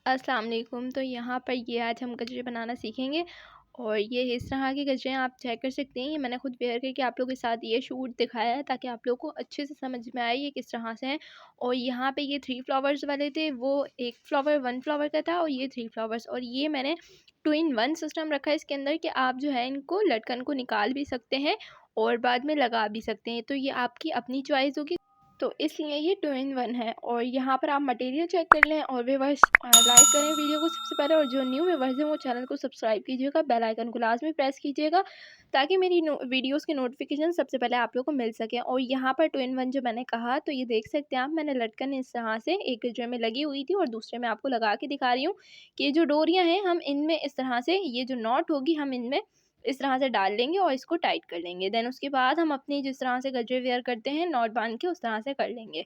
अस्सलाम वालेकुम। तो यहाँ पर ये आज हम गजरे बनाना सीखेंगे और ये इस तरह के गजरे आप चेक कर सकते हैं। ये मैंने खुद वेयर करके आप लोगों के साथ ये शूट दिखाया है ताकि आप लोगों को अच्छे से समझ में आए ये किस तरह से हैं। और यहाँ पे ये 3 फ्लावर्स वाले थे, वो 1 फ्लावर 1 फ्लावर का था और ये 3 फ्लावर्स। और ये मैंने 2 इन 1 सिस्टम रखा है इसके अंदर कि आप जो है इनको लटकन को निकाल भी सकते हैं और बाद में लगा भी सकते हैं। तो ये आपकी अपनी चॉइस होगी। तो इसलिए ये 2 इन 1 है। और यहाँ पर आप मटेरियल चेक कर लें और व्यूअर्स लाइक करें वीडियो को सबसे पहले। और जो न्यू व्यूअर्स हैं वो चैनल को सब्सक्राइब कीजिएगा, बेल आइकन को लाजमी प्रेस कीजिएगा ताकि मेरी वीडियोस के नोटिफिकेशन सबसे पहले आप लोगों को मिल सके। और यहाँ पर 2 इन 1 जो मैंने कहा, तो ये देख सकते हैं आप, मैंने लटकन इस तरह से एक गजरे में लगी हुई थी और दूसरे में आपको लगा के दिखा रही हूँ कि ये जो डोरियाँ हैं हम इनमें इस तरह से, ये जो नॉट होगी हम इनमें इस तरह से डाल लेंगे और इसको टाइट कर लेंगे। देन उसके बाद हम अपनी जिस तरह से गजरे वेयर करते हैं नॉट बांध के, उस तरह से कर लेंगे।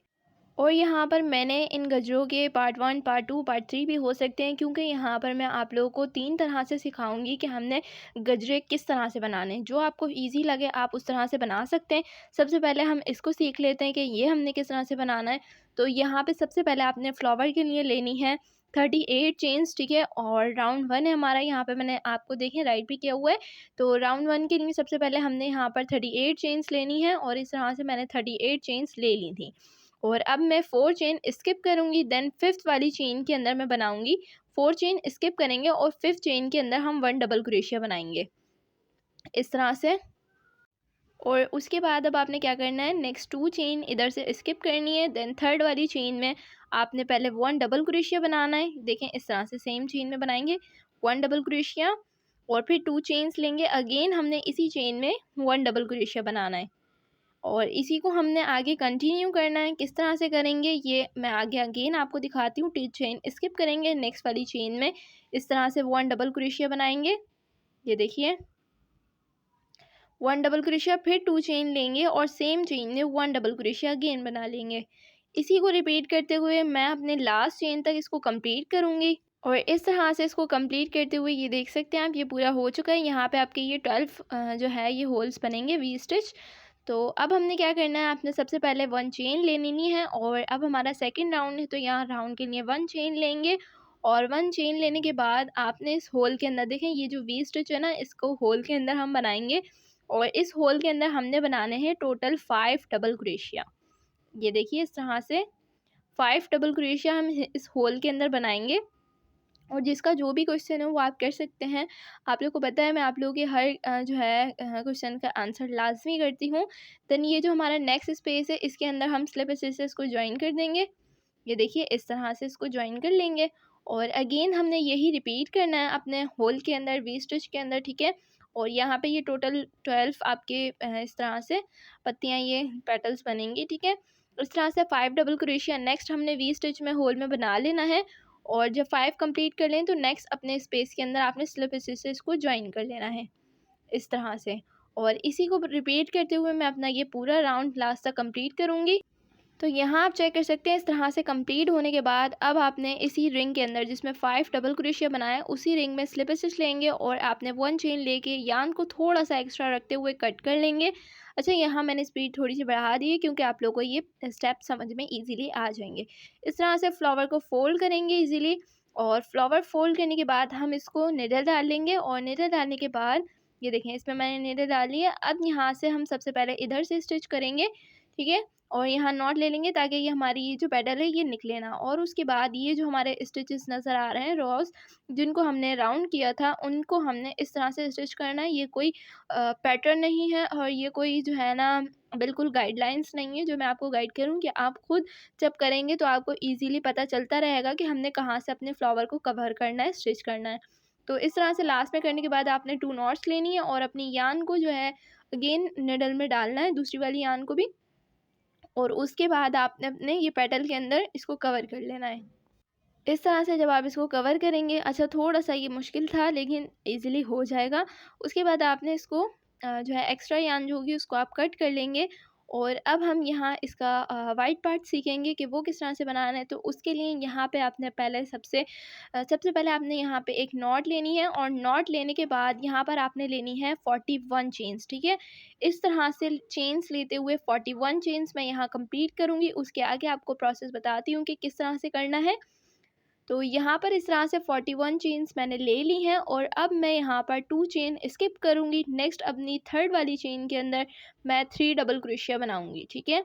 और यहाँ पर मैंने इन गजरों के पार्ट 1, पार्ट 2, पार्ट 3 भी हो सकते हैं क्योंकि यहाँ पर मैं आप लोगों को 3 तरह से सिखाऊंगी कि हमने गजरे किस तरह से बनाने हैं। जो आपको इजी लगे आप उस तरह से बना सकते हैं। सबसे पहले हम इसको सीख लेते हैं कि ये हमने किस तरह से बनाना है। तो यहाँ पे सबसे पहले आपने फ्लावर के लिए लेनी है 38 चेन्स, ठीक है। और राउंड 1 है हमारा, यहाँ पे मैंने आपको देखें राइट भी किया हुआ है। तो राउंड 1 के लिए सबसे पहले हमने यहाँ पर 38 चेन्स लेनी है और इस तरह से मैंने 38 चेन्स ले ली थी। और अब मैं 4 चेन स्किप करूँगी, देन 5th वाली चेन के अंदर मैं बनाऊँगी 4 चेन स्किप करेंगे और 5th चेन के अंदर हम 1 डबल क्रोशिया बनाएंगे इस तरह से। और उसके बाद अब आपने क्या करना है, नेक्स्ट 2 चेन इधर से स्किप करनी है। देन 3rd वाली चेन में आपने पहले 1 डबल क्रोशिया बनाना है। देखें इस तरह से सेम चेन में बनाएंगे 1 डबल क्रोशिया और फिर 2 चेन्स लेंगे। अगेन हमने इसी चेन में 1 डबल क्रोशिया बनाना है और इसी को हमने आगे कंटिन्यू करना है। किस तरह से करेंगे ये मैं आगे अगेन आपको दिखाती हूँ। 2 चेन स्किप करेंगे, नेक्स्ट वाली चेन में इस तरह से 1 डबल क्रोशिया बनाएंगे। ये देखिए 1 डबल क्रोशिया, फिर 2 चेन लेंगे और सेम चेन में 1 डबल क्रोशिया अगेन बना लेंगे। इसी को रिपीट करते हुए मैं अपने लास्ट चेन तक इसको कंप्लीट करूँगी। और इस तरह से इसको कंप्लीट करते हुए ये देख सकते हैं आप, ये पूरा हो चुका है। यहाँ पे आपके ये 12 जो है ये होल्स बनेंगे वी स्टिच। तो अब हमने क्या करना है, आपने सबसे पहले 1 चेन ले लेनी है। और अब हमारा सेकंड राउंड है, तो यहाँ राउंड के लिए 1 चेन लेंगे। और 1 चेन लेने के बाद आपने इस होल के अंदर, देखें ये जो वी स्टिच है ना, इसको होल के अंदर हम बनाएंगे। और इस होल के अंदर हमने बनाने हैं टोटल 5 डबल क्रोशिया। ये देखिए इस तरह से 5 डबल क्रोशिया हम इस होल के अंदर बनाएंगे। और जिसका जो भी क्वेश्चन है वो आप कर सकते हैं। आप लोग को पता है मैं आप लोगों के हर जो है क्वेश्चन का आंसर लाज़मी करती हूँ। देन ये जो हमारा नेक्स्ट स्पेस है इसके अंदर हम स्लिप स्टिचेस को जॉइन कर देंगे। ये देखिए इस तरह से इसको जॉइन कर लेंगे। और अगेन हमने यही रिपीट करना है अपने होल के अंदर वी स्टिच के अंदर, ठीक है। और यहाँ पे ये टोटल 12 आपके इस तरह से पत्तियाँ, ये पेटल्स बनेंगी, ठीक है। इस तरह से 5 डबल क्रोशिया नेक्स्ट हमने वी स्टिच में होल में बना लेना है। और जब 5 कंप्लीट कर लें तो नेक्स्ट अपने स्पेस के अंदर आपने स्लिप स्टिचेस को जॉइन कर लेना है इस तरह से। और इसी को रिपीट करते हुए मैं अपना ये पूरा राउंड लास्ट तक कंप्लीट करूँगी। तो यहाँ आप चेक कर सकते हैं इस तरह से कंप्लीट होने के बाद अब आपने इसी रिंग के अंदर जिसमें 5 डबल क्रोशिया बनाया उसी रिंग में स्लिप स्टिच लेंगे और आपने 1 चेन लेके यान को थोड़ा सा एक्स्ट्रा रखते हुए कट कर लेंगे। अच्छा, यहाँ मैंने स्पीड थोड़ी सी बढ़ा दी है क्योंकि आप लोगों को ये स्टेप समझ में ईजीली आ जाएंगे। इस तरह से फ्लावर को फोल्ड करेंगे ईजीली। और फ्लावर फोल्ड करने के बाद हम इसको निडल डाल लेंगे। और निडल डालने के बाद ये देखें इसमें मैंने निडल डाली है। अब यहाँ से हम सबसे पहले इधर से स्टिच करेंगे, ठीक है। और यहाँ नॉट ले लेंगे ताकि ये हमारी ये जो पेडल है ये निकले ना। और उसके बाद ये जो हमारे स्टिचेस नज़र आ रहे हैं रॉस, जिनको हमने राउंड किया था, उनको हमने इस तरह से स्टिच करना है। ये कोई पैटर्न नहीं है और ये कोई जो है ना बिल्कुल गाइडलाइंस नहीं है जो मैं आपको गाइड करूँ, कि आप खुद जब करेंगे तो आपको ईजीली पता चलता रहेगा कि हमने कहाँ से अपने फ्लावर को कवर करना है, स्टिच करना है। तो इस तरह से लास्ट में करने के बाद आपने 2 नॉट्स लेनी है और अपनी यान को जो है अगेन निडल में डालना है, दूसरी वाली यान को भी। और उसके बाद आपने अपने ये पेटल के अंदर इसको कवर कर लेना है इस तरह से। जब आप इसको कवर करेंगे, अच्छा थोड़ा सा ये मुश्किल था लेकिन इजीली हो जाएगा। उसके बाद आपने इसको जो है एक्स्ट्रा यान जो होगी उसको आप कट कर लेंगे। और अब हम यहाँ इसका वाइट पार्ट सीखेंगे कि वो किस तरह से बनाना है। तो उसके लिए यहाँ पे आपने पहले सबसे पहले आपने यहाँ पे एक नॉट लेनी है। और नॉट लेने के बाद यहाँ पर आपने लेनी है 41 चेन्स, ठीक है। इस तरह से चेन्स लेते हुए 41 चेन्स मैं यहाँ कंप्लीट करूँगी। उसके आगे आपको प्रोसेस बताती हूँ कि किस तरह से करना है। तो यहाँ पर इस तरह से 41 चेन्स मैंने ले ली हैं और अब मैं यहाँ पर 2 चेन स्किप करूँगी। नेक्स्ट अपनी थर्ड वाली चेन के अंदर मैं 3 डबल क्रोशिया बनाऊँगी, ठीक है।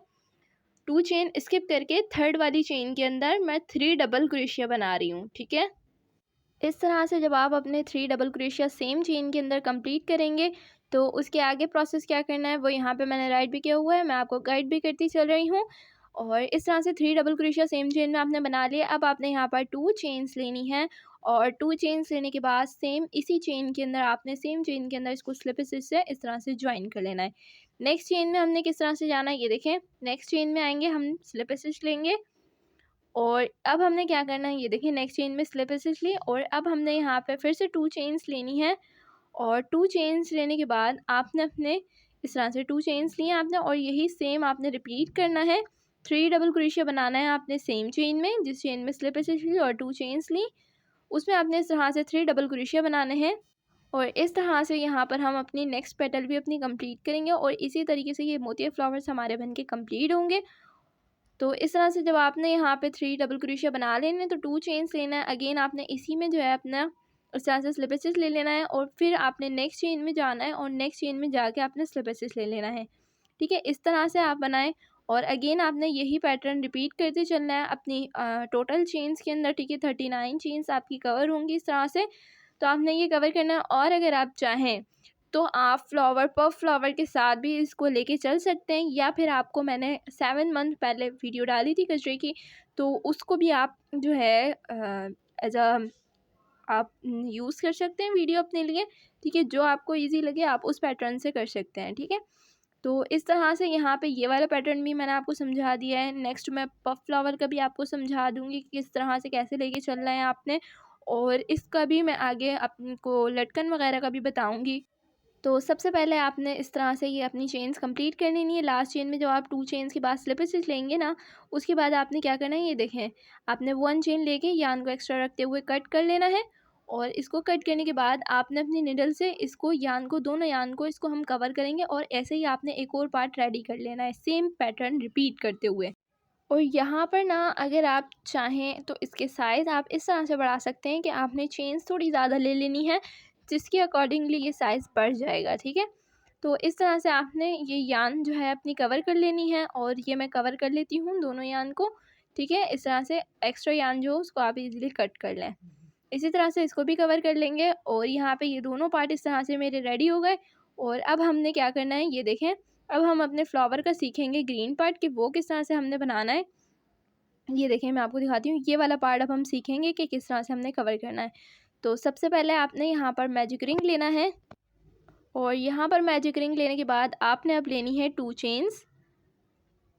2 चेन स्किप करके थर्ड वाली चेन के अंदर मैं 3 डबल क्रोशिया बना रही हूँ, ठीक है। इस तरह से जब आप अपने 3 डबल क्रोशिया सेम चेन के अंदर कंप्लीट करेंगे तो उसके आगे प्रोसेस क्या करना है वो यहाँ पे मैंने राइट भी किया हुआ है, मैं आपको गाइड भी करती चल रही हूँ। और इस तरह से 3 डबल क्रोशिया सेम चेन में आपने बना लिया। अब आपने यहाँ पर 2 चेन्स लेनी है और 2 चेन्स लेने के बाद सेम इसी चेन के अंदर आपने सेम चेन के अंदर इसको स्लिप स्टिच से इस तरह से ज्वाइन कर लेना है। नेक्स्ट चेन में हमने किस तरह से जाना है ये देखें। नेक्स्ट चेन में आएंगे, हम स्लिप स्टिच लेंगे और अब हमने क्या करना है ये देखिए, नेक्स्ट चेन में स्लिप स्टिच ली और अब हमने यहाँ पे फिर से 2 चेन्स लेनी है और 2 चेन्स लेने के बाद आपने अपने इस तरह से 2 चेन्स लिए आपने और यही सेम आपने रिपीट करना है। 3 डबल क्रोशिया बनाना है आपने सेम चेन में, जिस चेन में स्लिप स्टिच ली और 2 चेन्स ली उसमें आपने इस तरह से 3 डबल क्रोशिया बनाने हैं। और इस तरह से यहाँ पर हम अपनी नेक्स्ट पेटल भी अपनी कंप्लीट करेंगे और इसी तरीके से ये मोतिया फ्लावर्स हमारे बन के कंप्लीट होंगे। तो इस तरह से जब आपने यहाँ पे 3 डबल क्रोशिया बना लेने हैं तो 2 चेन्स लेना है। अगेन आपने इसी में जो है अपना इस तरह से स्लिप स्टिच ले लेना है और फिर आपने नेक्स्ट चेन में जाना है और नेक्स्ट चेन में जाके आपने स्लिप स्टिच ले लेना है, ठीक है। इस तरह से आप बनाएं और अगेन आपने यही पैटर्न रिपीट करते चलना है अपनी टोटल चेन्स के अंदर, ठीक है। 39 चेन्स आपकी कवर होंगी इस तरह से, तो आपने ये कवर करना है। और अगर आप चाहें तो आप फ्लावर पफ फ्लावर के साथ भी इसको लेके चल सकते हैं, या फिर आपको मैंने 7 मंथ पहले वीडियो डाली थी कजरे की, तो उसको भी आप जो है एज अ आप यूज़ कर सकते हैं वीडियो अपने लिए, ठीक है। जो आपको इजी लगे आप उस पैटर्न से कर सकते हैं, ठीक है। तो इस तरह से यहाँ पे ये वाला पैटर्न भी मैंने आपको समझा दिया है। नेक्स्ट मैं पफ फ्लावर का भी आपको समझा दूँगी कि किस तरह से कैसे लेके चलना है आपने, और इसका भी मैं आगे आपको लटकन वगैरह का भी बताऊँगी। तो सबसे पहले आपने इस तरह से ये अपनी चेन्स कंप्लीट कर लेनी है। लास्ट चेन में जब आप 2 चेन्स के बाद स्लिप स्टिच लेंगे ना, उसके बाद आपने क्या करना है ये देखें, आपने 1 चेन लेके यान को एक्स्ट्रा रखते हुए कट कर लेना है और इसको कट करने के बाद आपने अपनी निडल से इसको यान को, दोनों यान को इसको हम कवर करेंगे और ऐसे ही आपने एक और पार्ट रेडी कर लेना है सेम पैटर्न रिपीट करते हुए। और यहाँ पर ना अगर आप चाहें तो इसके साइज़ आप इस तरह से बढ़ा सकते हैं कि आपने चेन्स थोड़ी ज़्यादा ले लेनी है, जिसके अकॉर्डिंगली ये साइज़ बढ़ जाएगा, ठीक है। तो इस तरह से आपने ये यान जो है अपनी कवर कर लेनी है और ये मैं कवर कर लेती हूँ दोनों यान को, ठीक है। इस तरह से एक्स्ट्रा यान जो उसको आप इजीली कट कर लें। इसी तरह से इसको भी कवर कर लेंगे और यहाँ पे ये दोनों पार्ट इस तरह से मेरे रेडी हो गए। और अब हमने क्या करना है ये देखें, अब हम अपने फ्लावर का सीखेंगे ग्रीन पार्ट कि वो किस तरह से हमने बनाना है। ये देखिए मैं आपको दिखाती हूँ, ये वाला पार्ट अब हम सीखेंगे कि किस तरह से हमने कवर करना है। तो सबसे पहले आपने यहाँ पर मैजिक रिंग लेना है और यहाँ पर मैजिक रिंग लेने के बाद आपने अब लेनी है 2 चेन्स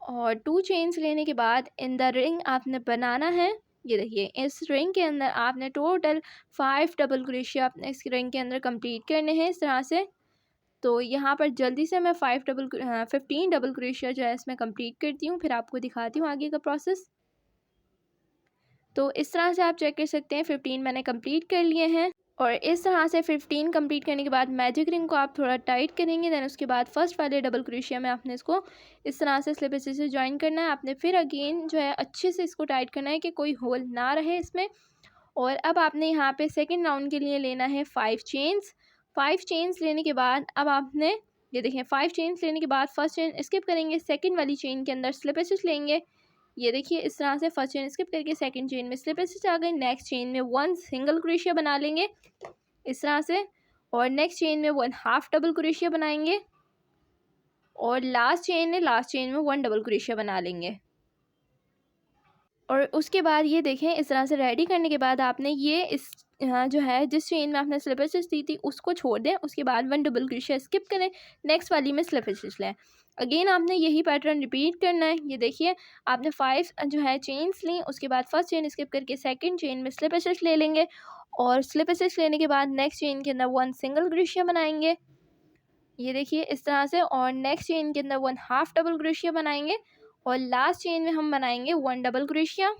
और 2 चेन्स लेने के बाद इन द रिंग आपने बनाना है। ये देखिए इस रिंग के अंदर आपने टोटल 5 डबल क्रोशिया अपने इस रिंग के अंदर कंप्लीट करने हैं इस तरह से। तो यहाँ पर जल्दी से मैं 15 डबल क्रोशिया जो है इसमें कंप्लीट करती हूँ, फिर आपको दिखाती हूँ आगे का प्रोसेस। तो इस तरह से आप चेक कर सकते हैं 15 मैंने कंप्लीट कर लिए हैं। और इस तरह से 15 कंप्लीट करने के बाद मैजिक रिंग को आप थोड़ा टाइट करेंगे, देन उसके बाद फर्स्ट वाले डबल क्रोशिया में आपने इसको इस तरह से स्लिप स्टिच से ज्वाइन करना है। आपने फिर अगेन जो है अच्छे से इसको टाइट करना है कि कोई होल ना रहे इसमें। और अब आपने यहाँ पे सेकेंड राउंड के लिए लेना है 5 चेन्स। 5 चेन्स लेने के बाद अब आपने ये देखें 5 चेन्स लेने के बाद फर्स्ट चेन स्किप करेंगे, सेकेंड वाली चेन के अंदर स्लिप स्टिच लेंगे। ये देखिए इस तरह से फर्स्ट चेन स्किप करके सेकंड चेन में स्लिप स्टिच आ गई। नेक्स्ट चेन में 1 सिंगल क्रोशिया बना लेंगे इस तरह से और नेक्स्ट चेन में 1 हाफ डबल क्रोशिया बनाएंगे और लास्ट चेन में 1 डबल क्रोशिया बना लेंगे। और उसके बाद ये देखें इस तरह से रेडी करने के बाद आपने ये इस जो है जिस चेन में आपने स्लिप स्टिच दी थी उसको छोड़ दें, उसके बाद 1 डबल क्रोशिया स्किप करें, नेक्स्ट वाली में स्लिप स्टिच लें। अगेन आपने यही पैटर्न रिपीट करना है। ये देखिए आपने 5 जो है चेन्स ली, उसके बाद फर्स्ट चेन स्किप करके सेकंड चेन में स्लिप स्टिच ले लेंगे और स्लिप स्टिच लेने के बाद नेक्स्ट चेन के अंदर 1 सिंगल क्रोशिया बनाएंगे। ये देखिए इस तरह से और नेक्स्ट चेन के अंदर 1 हाफ डबल क्रोशिया बनाएंगे और लास्ट चेन में हम बनाएंगे 1 डबल क्रोशिया।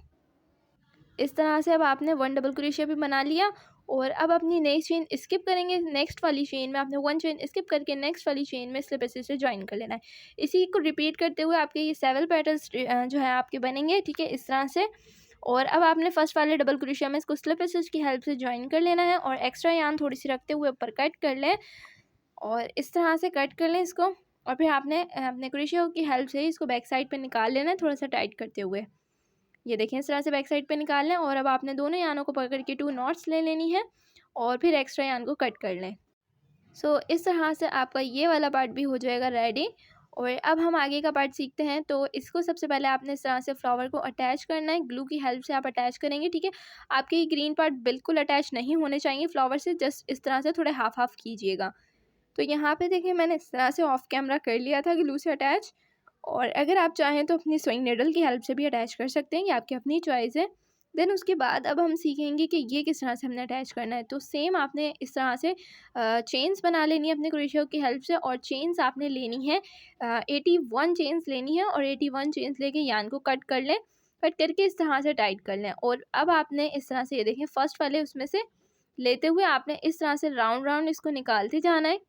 इस तरह से अब आपने 1 डबल क्रोशिया भी बना लिया और अब अपनी नेक्स्ट चेन स्किप करेंगे। नेक्स्ट वाली चेन में आपने 1 चेन स्किप करके नेक्स्ट वाली चेन में स्लिप स्टिच से ज्वाइन कर लेना है। इसी को रिपीट करते हुए आपके ये 7 पैटर्न्स जो है आपके बनेंगे, ठीक है, इस तरह से। और अब आपने फर्स्ट वाले डबल क्रोशिया में इसको स्लिप स्टिच की हेल्प से ज्वाइन कर लेना है और एक्स्ट्रा यार्न थोड़ी सी रखते हुए ऊपर कट कर लें और इस तरह से कट कर लें इसको। और फिर आपने अपने क्रोशिया की हेल्प से इसको बैक साइड पे निकाल लेना है थोड़ा सा टाइट करते हुए। ये देखें इस तरह से बैक साइड पे निकाल लें और अब आपने दोनों यानों को पकड़ के 2 नॉट्स ले लेनी है और फिर एक्स्ट्रा यान को कट कर लें। सो इस तरह से आपका ये वाला पार्ट भी हो जाएगा रेडी। और अब हम आगे का पार्ट सीखते हैं। तो इसको सबसे पहले आपने इस तरह से फ्लावर को अटैच करना है, ग्लू की हेल्प से आप अटैच करेंगे, ठीक है। आपके ये ग्रीन पार्ट बिल्कुल अटैच नहीं होने चाहिए फ्लावर से, जस्ट इस तरह से थोड़े हाफ हाफ कीजिएगा। तो यहाँ पे देखिए मैंने इस तरह से ऑफ कैमरा कर लिया था ग्लू से अटैच। और अगर आप चाहें तो अपनी स्विंग नीडल की हेल्प से भी अटैच कर सकते हैं, ये आपकी अपनी चॉइस है। देन उसके बाद अब हम सीखेंगे कि ये किस तरह से हमने अटैच करना है। तो सेम आपने इस तरह से चेन्स बना लेनी है अपने क्रोशियो की हेल्प से और चेन्स आपने लेनी है 81 चेन्स लेनी है और 81 चेन्स लेके यान को कट कर लें, कट करके इस तरह से टाइट कर लें। और अब आपने इस तरह से ये देखें फर्स्ट वाले उसमें से लेते हुए आपने इस तरह से राउंड राउंड इसको निकालते जाना है।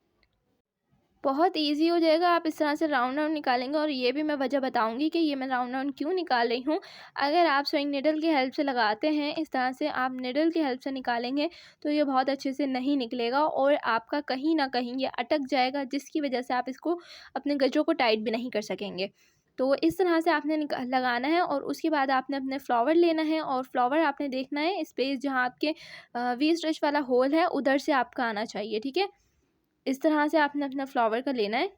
बहुत ईज़ी हो जाएगा, आप इस तरह से राउंड राउंड निकालेंगे। और ये भी मैं वजह बताऊंगी कि ये मैं राउंड राउंड क्यों निकाल रही हूँ। अगर आप स्विंग निडल की हेल्प से लगाते हैं, इस तरह से आप निडल की हेल्प से निकालेंगे तो ये बहुत अच्छे से नहीं निकलेगा और आपका कहीं ना कहीं ये अटक जाएगा, जिसकी वजह से आप इसको अपने गजरों को टाइट भी नहीं कर सकेंगे। तो इस तरह से आपने लगाना है और उसके बाद आपने अपने फ्लावर लेना है और फ्लावर आपने देखना है स्पेस जहाँ आपके वी स्टिच वाला होल है उधर से आपका आना चाहिए, ठीक है। इस तरह से आपने अपना फ्लावर का लेना है।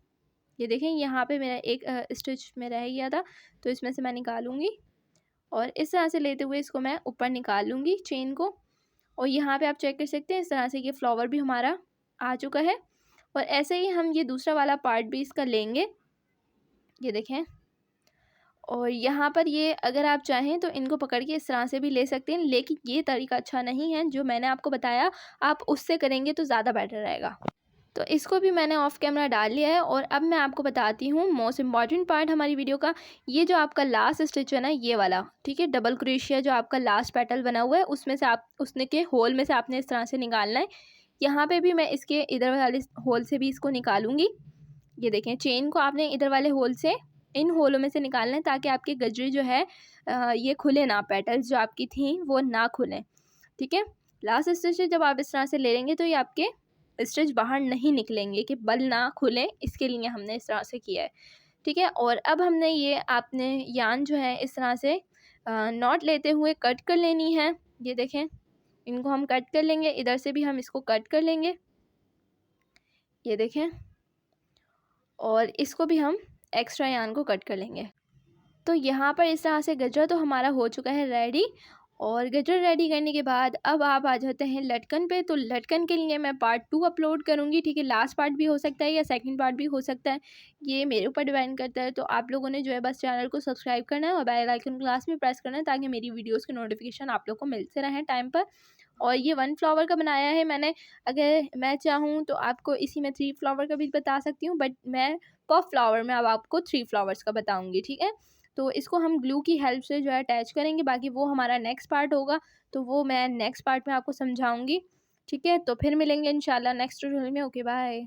ये देखें यहाँ पे मेरा एक स्टिच में रह गया था, तो इसमें से मैं निकालूंगी और इस तरह से लेते हुए इसको मैं ऊपर निकाल लूँगी चेन को। और यहाँ पे आप चेक कर सकते हैं इस तरह से ये फ्लावर भी हमारा आ चुका है। और ऐसे ही हम ये दूसरा वाला पार्ट भी इसका लेंगे, ये देखें। और यहाँ पर ये अगर आप चाहें तो इनको पकड़ के इस तरह से भी ले सकते हैं, लेकिन ये तरीका अच्छा नहीं है जो मैंने आपको बताया, आप उससे करेंगे तो ज़्यादा बेटर रहेगा। तो इसको भी मैंने ऑफ कैमरा डाल लिया है। और अब मैं आपको बताती हूँ मोस्ट इम्पॉर्टेंट पार्ट हमारी वीडियो का, ये जो आपका लास्ट स्टिच है ना ये वाला, ठीक है। डबल क्रोशिया जो आपका लास्ट पेटल बना हुआ है उसमें से आप उसने के होल में से आपने इस तरह से निकालना है। यहाँ पे भी मैं इसके इधर वाले होल से भी इसको निकालूंगी। ये देखें चेन को आपने इधर वाले होल से इन होलों में से निकालना है ताकि आपके गजरे जो है ये खुले ना, पेटल्स जो आपकी थी वो ना खुलें, ठीक है। लास्ट स्टिच जब आप इस तरह से ले लेंगे तो ये आपके स्टिच बाहर नहीं निकलेंगे कि बल ना खुले, इसके लिए हमने इस तरह से किया है, ठीक है। और अब हमने ये आपने यान जो है इस तरह से नॉट लेते हुए कट कर लेनी है। ये देखें इनको हम कट कर लेंगे, इधर से भी हम इसको कट कर लेंगे, ये देखें। और इसको भी हम एक्स्ट्रा यान को कट कर लेंगे। तो यहाँ पर इस तरह से गजरा तो हमारा हो चुका है रेडी। और गजरा रेडी करने के बाद अब आप आ जाते हैं लटकन पे। तो लटकन के लिए मैं पार्ट 2 अपलोड करूँगी, ठीक है। लास्ट पार्ट भी हो सकता है या सेकंड पार्ट भी हो सकता है, ये मेरे ऊपर डिपेंड करता है। तो आप लोगों ने जो है बस चैनल को सब्सक्राइब करना है और बेल आइकन क्लास में प्रेस करना है ताकि मेरी वीडियोज़ के नोटिफिकेशन आप लोग को मिलते रहें टाइम पर। और ये 1 फ्लावर का बनाया है मैंने, अगर मैं चाहूँ तो आपको इसी में 3 फ्लावर का भी बता सकती हूँ, बट मैं पर फ्लावर में अब आपको 3 फ्लावर्स का बताऊँगी, ठीक है। तो इसको हम ग्लू की हेल्प से जो है अटैच करेंगे, बाकी वो हमारा नेक्स्ट पार्ट होगा, तो वो मैं नेक्स्ट पार्ट में आपको समझाऊँगी, ठीक है। तो फिर मिलेंगे इंशाल्लाह नेक्स्ट ट्यूटोरियल में। Okay bye.